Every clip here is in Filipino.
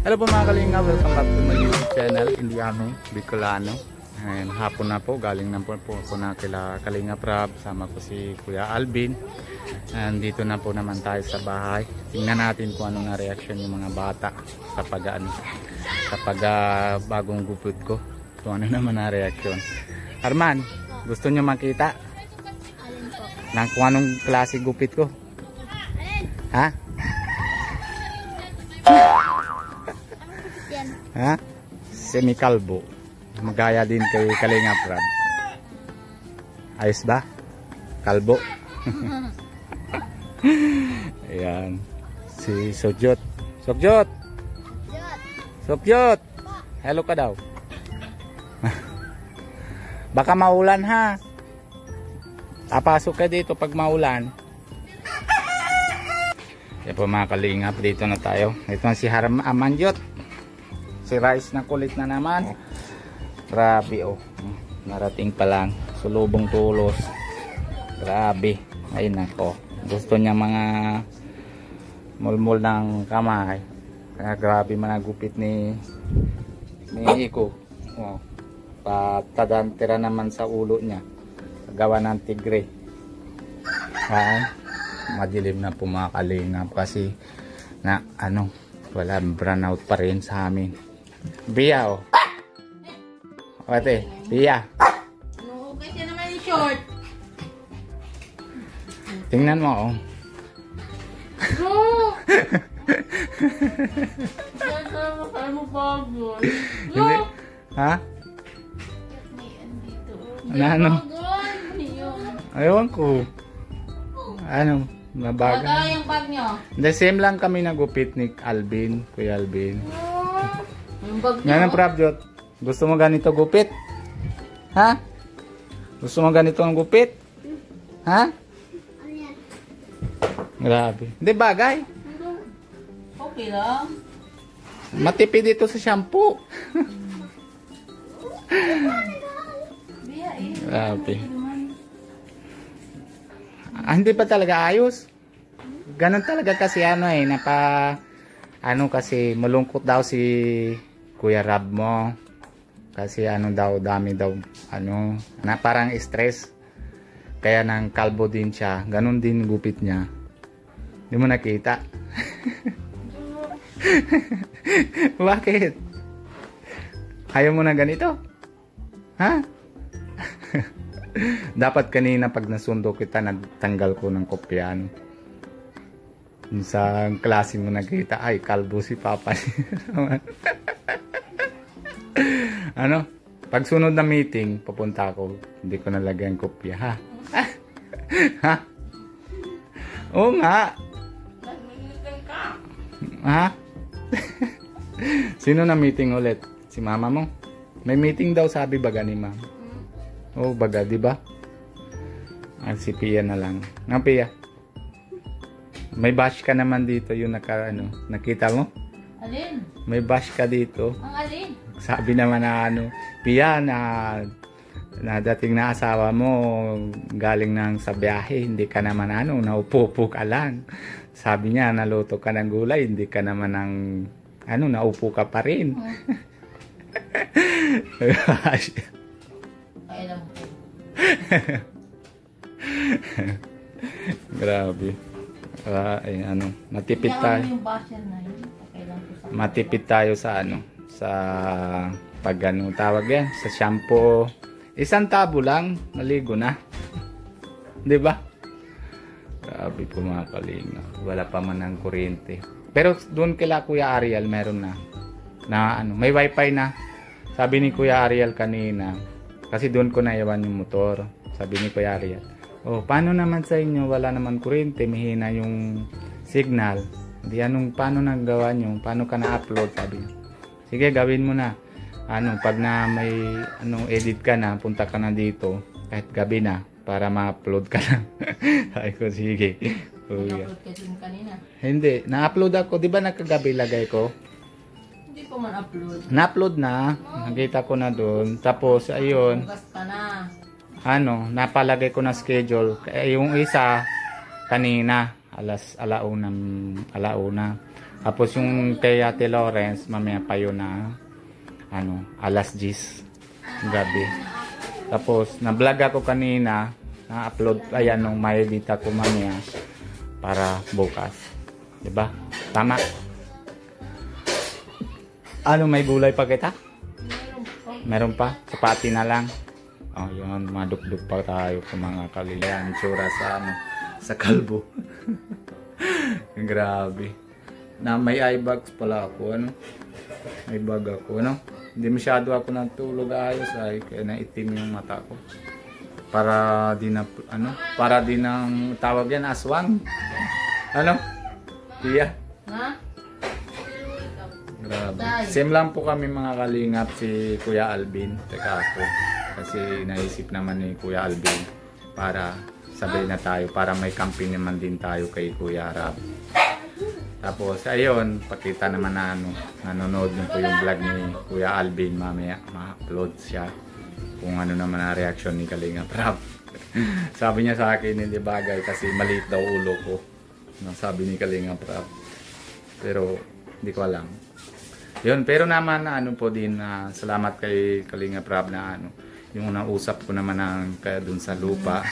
Hello po mga kalinga, welcome back to my YouTube channel, Indiano Bicolano. And hapon na po, galing na po ako na kila Kalinga Prab, sama ko si Kuya Alvin. And dito na po naman tayo sa bahay. Tingnan natin kung ano na reaction yung mga bata kapag bagong gupit ko. Kung ano naman na reaction. Arman, gusto nyo makita? Nang kung anong klase gupit ko? Ha? Ha? Semi-kalbo. Magaya din kay Kalinga Prab. Ayos ba? Kalbo. Ayan. Si Sokyot. Sokyot! Sokyot! Hello ka daw. Baka maulan ha. Papasok ka dito pag maulan. Yan po mga kalingap. Dito na tayo. Ito na si Amanjot. Si Rice na kulit na naman. Grabe oh. Narating pa lang. Sulubong tulos. Grabe. Ay nako. Gusto niya mga mulmul ng kamay. Kaya grabe managupit ni Iko. Oh. Patadantira naman sa ulo niya. Gawa ng tigre. Ha? Madilim na po mga kalingap kasi na ano, wala brownout pa rin sa amin. Bia oh. Ate, Bia. No, kasi naman yung short. Tingnan mo oh. No! Kaya mo bago. Hindi. Ha? Ano? Ayaw ko. Ano? Mabaga. Baga yung bag nyo. The same lang kami nagupit ni Alvin, Kuya Alvin. Yung bag nyo. Ngayon Prabjot, gusto mo ganito gupit? Ha? Gusto mo ganito ang gupit? Ha? Grabe. Hindi bagay. Okay lang. Matipid ito sa shampoo. Biya eh. Grabe. Hindi pa talaga ayos. Ganon talaga kasi ano eh, ano kasi malungkot daw si Kuya Rab mo. Kasi ano daw, dami daw, ano, na parang stress. Kaya nang kalbo din siya. Ganon din gupit niya. Hindi mo nakita. Bakit? Ayaw mo na ganito? Ha? Dapat kanina pag nasundo kita, nagtanggal ko ng kopyan. Sa klase mo nakita, ay kalbo si Papa. Ano? Pag sunod na meeting, papunta ako, hindi ko nalagyan kopya, ha? Ha? Oo nga. Ha? Sino na meeting ulit? Si mama mo? May meeting daw sabi baga ni mama. Oh, baga, di ba? Si Pia na lang. Nga, Pia. May bash ka naman dito yung nakita mo? Alin? May bash ka dito. Ang alin? Sabi naman na Pia, na dating na asawa mo galing nang sa biyahe, hindi ka naman naupo ka lang. Sabi niya, naluto ka ng gulay, hindi ka naman naupo ka pa rin. Alam ko. Grabe. Matipid tayo. Yung basher na yun. Kailan ko sa Matipid tayo sa sa pag tawag yan, sa shampoo. Isang tabo lang, maligo na. 'Di ba? Grabe po mga kalinga. Wala pa man ng kuryente. Pero doon kila Kuya Ariel meron na may wifi na. Sabi ni Kuya Ariel kanina, kasi doon ko naiwan yung motor. Sabi ni Kuya Ariel, oh, paano naman sa inyo? Wala naman kuryente, mahina yung signal. Di paano nagawa nyo? Paano ka na-upload? Sabi niya. Sige, gawin mo na. Pag na may edit ka na, punta ka na dito, kahit gabi na, para ma-upload ka na. Sabi ko, sige. upload kasi mo kanina. Hindi, na-upload ako. Di ba nakagabi lagay ko? Hindi pa man upload. Na-upload na. Nakita ko na doon. Tapos, ayun. Bukas pa na. Napalagay ko na schedule. Yung isa, kanina, alauna. Tapos yung kay Ate Lawrence, mamaya pa yun na alas 10 gabi. Tapos na-vlog ako kanina, na-upload ayan nung may dita ko mamaya para bukas. 'Di ba? Tama. Ano, may gulay pa kita? Meron pa? Chapati na lang. Oh, yun, madukduk pa tayo kung mga kalilan. Tsura sa kalbo. Grabe. Na may eye bags pala ako, may bag ako, Hindi masyado ako natulog ayos ay kaya naitim yung mata ko. Para din na, para din ng tawag yan, aswang. Tiya? Ha? Grabe. Same lang po kami mga kalingap, si Kuya Alvin. Teka ako. Kasi naisip naman ni Kuya Alvin para sabay na tayo, para may camping naman din tayo kay Kuya Rab. Tapos ayun, pakita naman na nanonood niyo po yung vlog ni Kuya Alvin, mamaya ma-upload siya kung ano naman ang reaction ni Kalingap Rab. Sabi niya sa akin hindi bagay kasi maliit daw ulo ko. Sabi ni Kalingap Rab. Pero hindi ko alam. Yun, pero naman po din salamat kay Kalingap Rab na yung nausap ko naman kaya dun sa lupa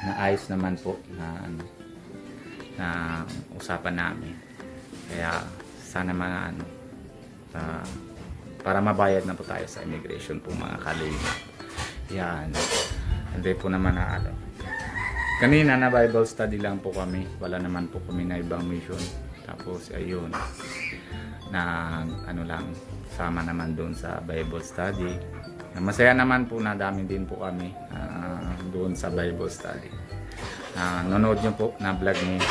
na ayos naman po na usapan namin. Kaya sana para mabayad na po tayo sa immigration po mga Kalingap. Yan. Hindi po naman kanina na Bible study lang po kami. Wala naman po kami na ibang mission. Tapos ayun. Lang sama naman doon sa Bible study. Masaya naman po na dami din po kami doon sa Bible study. Nanonood nyo po na vlog ni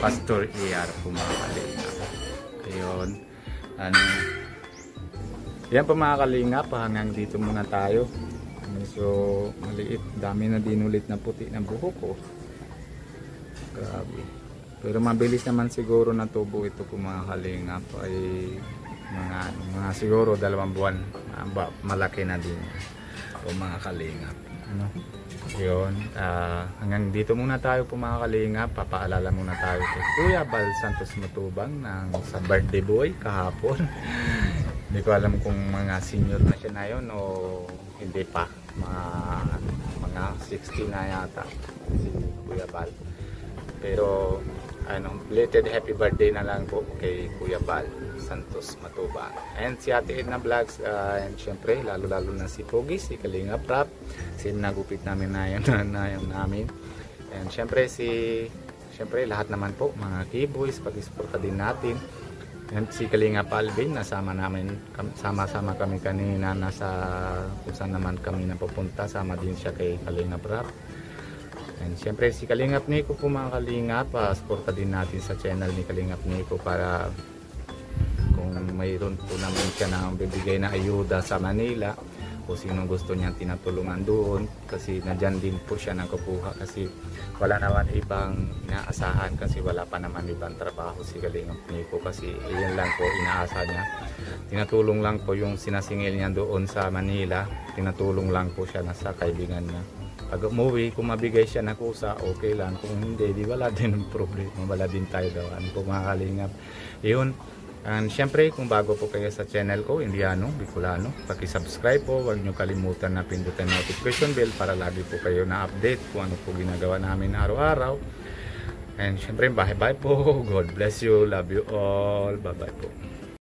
Pastor ER po mga Kalingap. Ayun. Yan po mga Kalingap, hanggang dito muna tayo. So maliit, dami na din ulit na puti ng buhok ko. Grabe. Pero mabilis naman siguro na tubo ito po mga Kalingap, ay mga siguro 2 buwan, malaki na din po mga Kalingap. Yun, hanggang dito muna tayo po mga Kalingap. Papaalala muna tayo kay Kuya Bal Santos Matubang sa birthday boy kahapon. Hindi ko alam kung mga senior na siya na yun o hindi pa, mga 60 na yata si Kuya Bal. Pero belated happy birthday na lang po kay Kuya Bal Santos Matubang. And si Ate Edna Vlogs, and syempre lalo na si Pogi, si Kalingap Rab, si nagupit namin na yun namin. And syempre lahat naman po mga keyboys, pag-suporta din natin. And si Kalingap Alvin, sama-sama kami kanina kung saan naman kami napupunta, sama din siya kay Kalingap Rab. And syempre si Kalingap Nico po mga Kalingap, suporta din natin sa channel ni Kalingap Nico para kung mayroon po naman siya na bibigay na ayuda sa Manila o sino gusto niyang tinatulungan doon, kasi nadyan din po siya nakukuha kasi wala naman ibang inaasahan, kasi wala pa naman ibang trabaho si Kalingap Nico, kasi iyon lang po inaasa niya. Tinatulong lang po yung sinasingil niya doon sa Manila, tinatulong lang po siya sa kaibigan niya. Pag umuwi, kung mabigay siya na kusa, okay lang. Kung hindi, di wala din ang problema. Wala din tayo gawaan po mga Kalingap. Yun. And syempre, kung bago po kayo sa channel ko, Indiano, Bicolano, paki-subscribe po. Huwag nyo kalimutan na pindutin notification bell para lagi po kayo na-update kung ano po ginagawa namin araw-araw. And syempre, bye-bye po. God bless you. Love you all. Bye-bye po.